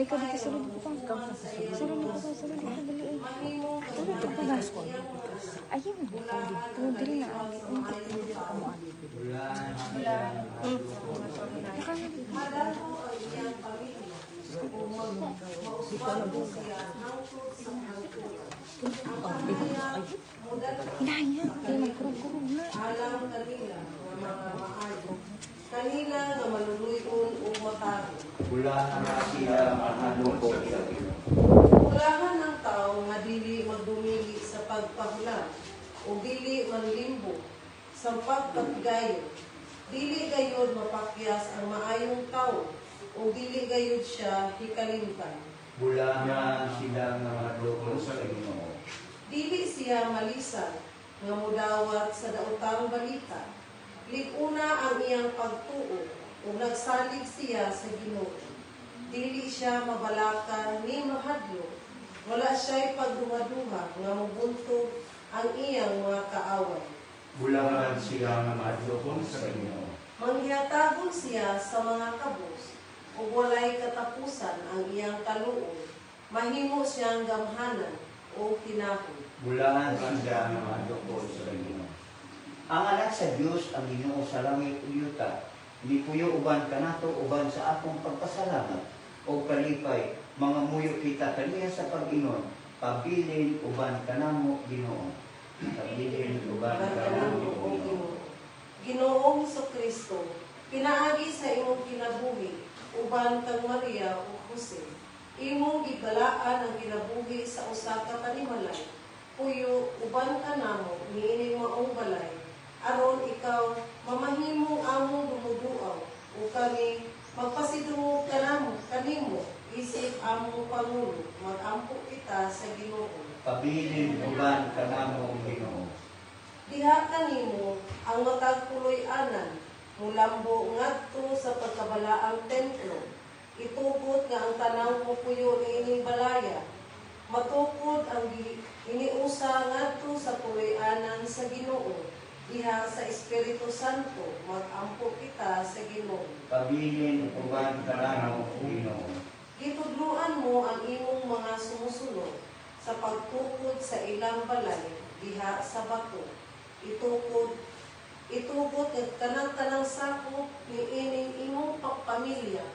Dito, sulod ko pa. Sulod ko pa, dali. Sulod ko pa. Ayun. Dili na. Hinahaya. Kaya magkurog-kurog na. Kanila nga maluluyon o matago. Ulahan na siya mananungkot sa Ginoo. Ulahan ng tao nga dili magdumili sa pagpahulam o dili manlimbo sa pagpatigayon. Dili gayud mapakyas ang maayong tao o dili gayud siya hikalimtan. Ulahan sila nga mananungkot sa Ginoo. Dili siya malisan nga mudawat sa daotang balita. Liguna ang iyang pagtuo o nagsalig siya sa Ginoo. Dili siya mabalakan ni mahadlo. Wala siya'y pagduha-duha nga mabuntog ang iyang mga kaaway. Ulahan sila nga mananungkot sa Ginoo. Manghiyatagon siya sa mga kabos o walay katapusan ang iyang kaluoy. Mahimo siyang gamhanan o hinahon. Ulahan sila nga mananungkot sa Ginoo. Ang anak sa Diyos ang Ginoo sa langit ug yuta. Nipuyo uban kanato uban sa akong pagpasalamat o kalipay mga muyo kita kaniya sa pag-inon. Pabilin uban kanamo Ginoo. Pabilin uban kanamo Ginoo. Ginoong Kristo, pinaagi sa imong kinabuhi uban kang Maria o Jose. Imong gibalaan ang kinabuhi sa usa ka panimalay. Puyo uban kanamo niining maong balay. Aron ikaw mamahimong among dumuduaw o kami magpasidungog kanimo isip among Pangulo magampo kita sa Ginoo. Pabilin uban kanamo Ginoo. Diha kanimo ang matagpuloy-anan mulambo ngadto sa pagkabalaang templo. Itugot nga ang tanaw mo puyo niining balaya. Matukod ang iniusa ngadto sa puloy-anan sa Ginoo. Diha sa Espiritu Santo, mag-ampo kita sa Ginoo. Pabilin uban kanamo Ginoo. Gitudluan mo ang imong mga sumusunod sa pagtukod sa ilang balay diha sa bato. Itugot at kanang sakop ni ining imong pamilya.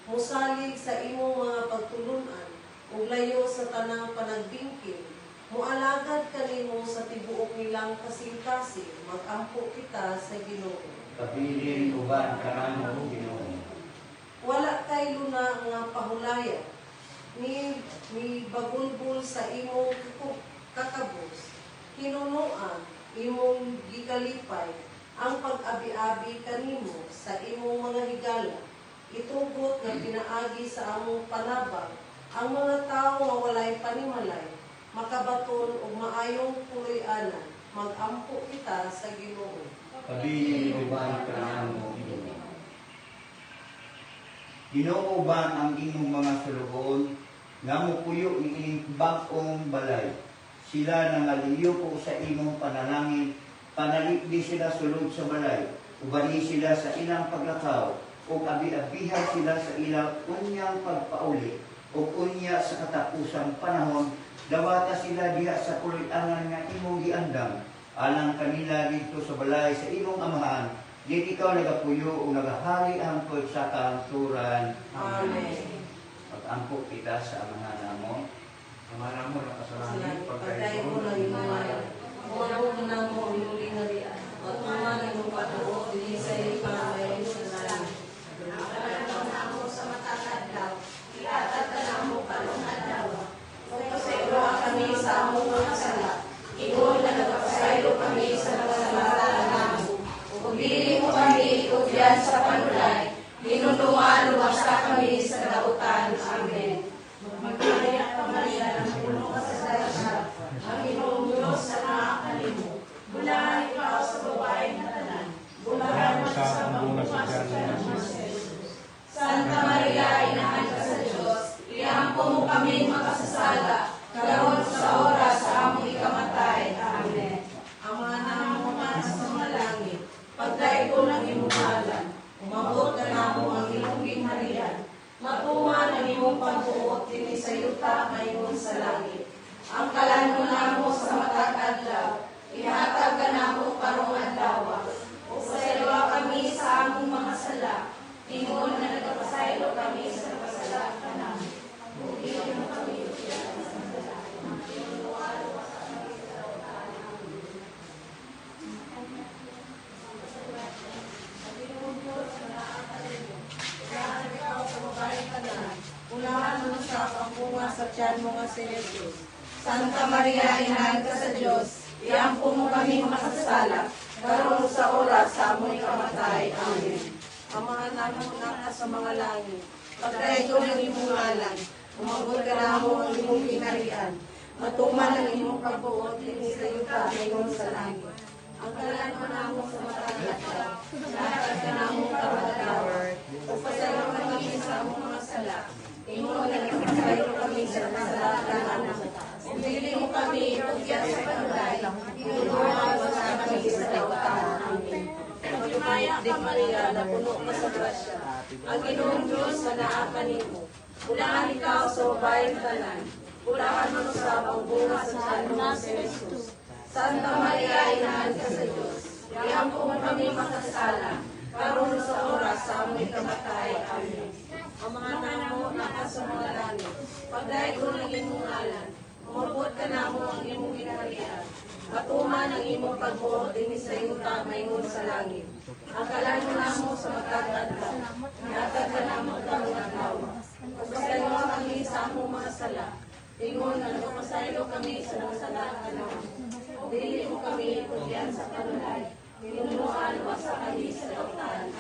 Musalig sa imong mga pagtulunan ug layo sa tanang panagbingkil. Mualagad kanimo sa tibuok nilang kasing-kasing, mag-ampo kita sa Ginoo. Pabilin uban kanamo Ginoo. Wala kay luna nga pahulaya, ni bagulbul sa imong kakabos. Hinunuan, imong gikalipay, ang pag-abi-abi kanimo sa imong mga higala. Itugot nga pinaagi sa among panabang, ang mga tao nga walay panimalay, makabaton o maayong puloy-anan, mag-ampo kita sa Ginoo. Pabilin uban kanamo Ginoo. Ginoo uban ang imong mga sulugon, nga mupuyo ni ining bag-ong balay. Sila nangaliyo po sa imong panalangin, panalipdi sila sulod sa balay, ubani sila sa ilang paglakaw, o abi-abihan sila sa ilang unyang pagpauli, o unya sa katapusang panahon, dawata sila diha sa puloy-anan nga imong giandam, alang kanila dito sa balay sa imong amahan, di ikaw nagapuyo o nagahari ang sa kaangturan. Amen. Pag-ampo kita sa amahan namo. Amahan namo na kasalanan, Pagkay mo lang yung mga umabog na mo ang inuling na riyan. Matuman ang iyong patuo, dili sa iyong pangamay sa nalang. Nakakaroon na mo sa matatad daw, iatad ka na mo kalungan daw. Kung pasaylo kami sa among mga sala, ikaw na nagpasaylo kami sa nasalamatan namo. Kung dili mo kami ikudyan sa panulay, Ginunduan, lumasta kami sa dautan. Amen. Magkaya ka Maria ng puno ka sa darasal, ang Ginoong Diyos sa mga kanimo. Bulahan ikaw sa babae na tanan. Bulahan mo sa bunga sa Jesus. Santa Maria, inahan ka sa Diyos, iampo mo kami makasasala, karon sa oras sa among tiyan mo nga si Jesus. Santa Maria, Inahan ka sa Diyos, iampo mo kami makasala, karon sa oras sa amoy kamatay. Amen. Amahan namin na sa mga langit, pagkaito ng imong ngalan, umabot ka na mo ang imong kinarian, matuman ang imong pagbuot, inisayo ka ngayon sa langit. Ang kalan mo na mo sa matagad ka, lahat ka na mo kamatawar, pagpasayo kami sa among mga sala, imo na nagpasayo kami sa kasalanan namin. Pili mo kami, pagyan sa panulay, inuwan mo sa kami sa dautan. Amen. Magmaya ka, Maria, na puno ka sa grasya. Ang Ginoong Diyos na naakanimo. Bulahan ikaw sa babaeng tanan. Bulahan mo sa ang bunga sa tiyan mo si Jesus. Santa Maria, Inahan ka sa Diyos. Iampo mo kami makasala. Karon sa oras sa amoy kamatay. Amen. Ang mga namo naka sa mga langit. Pagdahil ko ng imong ngalan. Umabot ka na mo ang imong kinaharian. Matuman ang imong pagbuot din sa yuta mayngon sa langit. Ang kalan mo na mo sa matagad ka. Natag ka na mo kang naglaw. Pagpasayo kami sa among mga sala. Ingon na nagpasayo kami sa mga sala ka naman. Dili mo kami ipugyan sa panulay. Pinunuan mo sa kami sa dautan.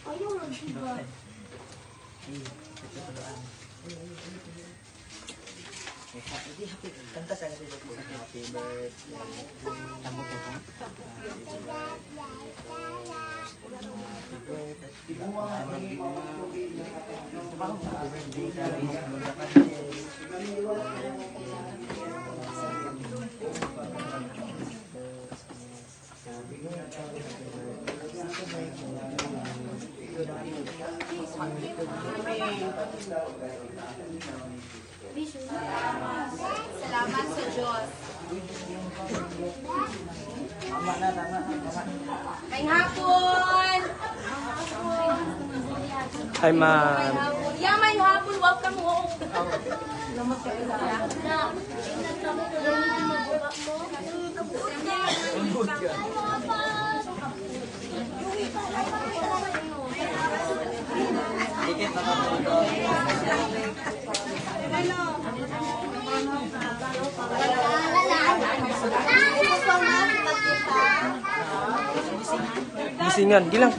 Ayaw lang, diba? Kanta sa kasi po sa happy birthday. Tamo po ka. Salamat sa Diyos. May hapon! Hi, ma'am. Yeah, may hapon. Welcome home. Dikit na po. Gisingan, gilang.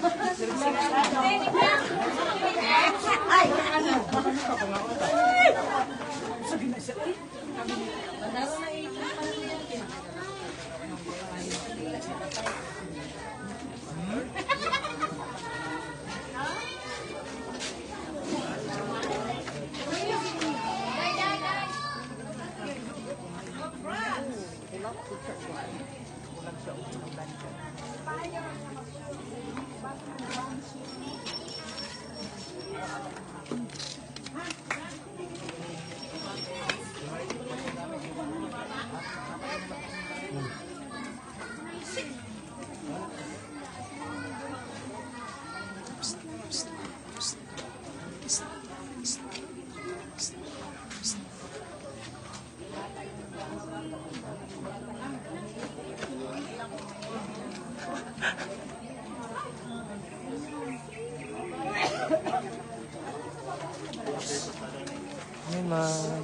Hi, ma'am.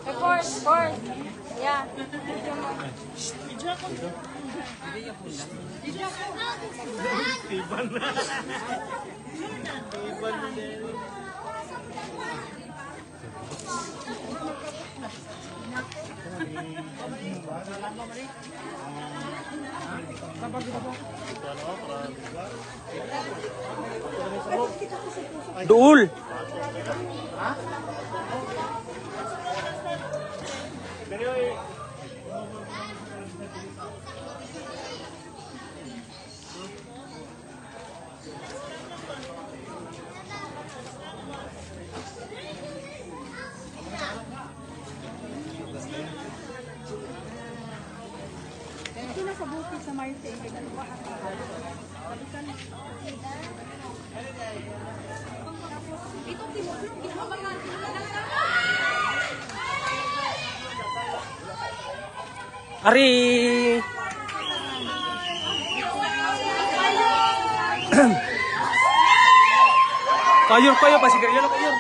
Record. Yeah. Duul. Ito na sa bukid sa Marte. Ari. Kayor pa sigarilyo na kayor.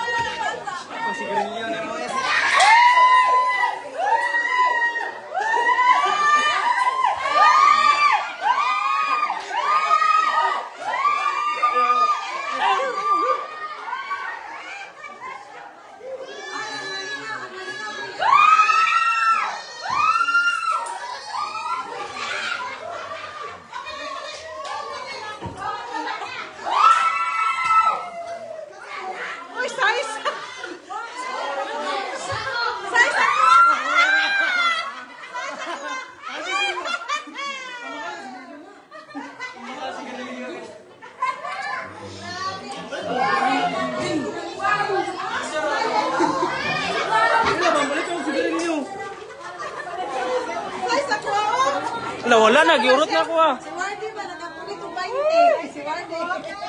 Nawala na, giurot na ako ah. Si Wardy ba, nakapulit ko 20. Si Wardy.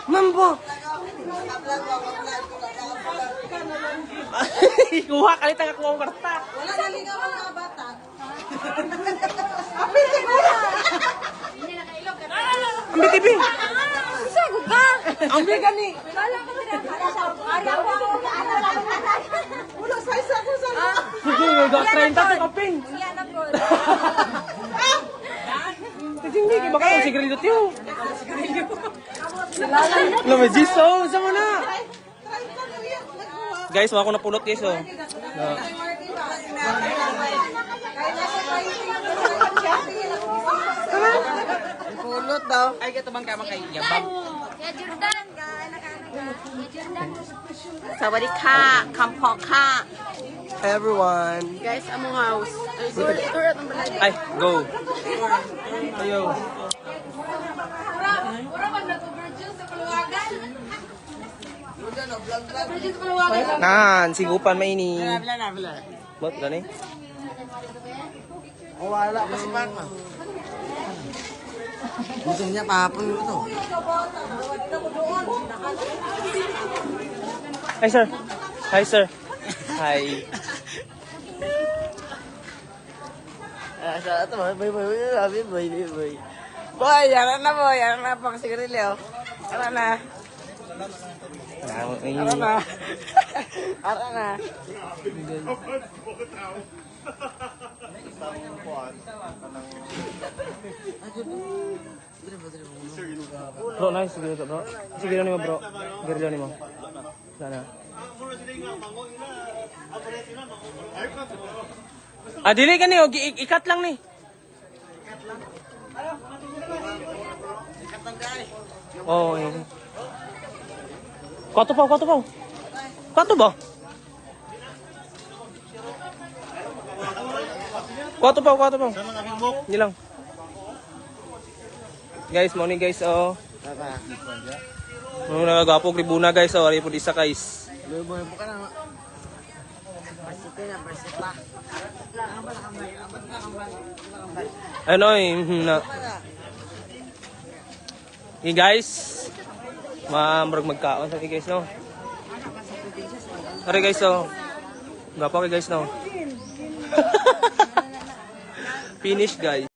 Mambo. Kuha ka nito kuha ang karta. Wala naligaw ang mga bata. Apil si Kuya. Ang bitibing. Sago ka! Ang bigan ni. Kala ko na Ari ako Ulo, size ako sa loob. Sige, got 30 sa kaping. Yan ang good. Hindi, baka ang sigrilyo tiyo. Lamay jiso, sama na. Guys, wala ko napulot guys oh. Pulot daw. Ay, kaya tabang kamang kay Yabang. Kaya Jordan ka, anak-anak ka. Kaya Jordan. Sawadee ka, kampok ka. Hi everyone. Guys, among house. Tour at ang balay. Ay, go. Ayo. Mura pag nag-virgin sa kaluwagan. Virgin sa kaluwagan. Nan, sigupan may ini. Bila. Bot gani? Oh, wala pa si Papa. Gusto niya pahapon ito. Hi sir. Hi sir. Hi. Sa ito, boy. Boy, yaran na boy. Yaran na pang sigarilyo. Yaran na. Yaran na. Yaran na. Bro, nice sige to bro. Sige ni mo bro. Gerlo ni mo. Sana. Ah, dili ka ni, ikat lang ni. Oh, yun. Kwato pa. Kwato ba? Kwato pa. Hindi lang. Guys, morning guys, oh. Mga nagagapog libuna guys, oh. Ari po isa guys. Boy, buka na. Persita. Ano na. Hey guys. Murag magkaon sa guys no. Ari guys oh. Gapo kay guys no. Finish guys.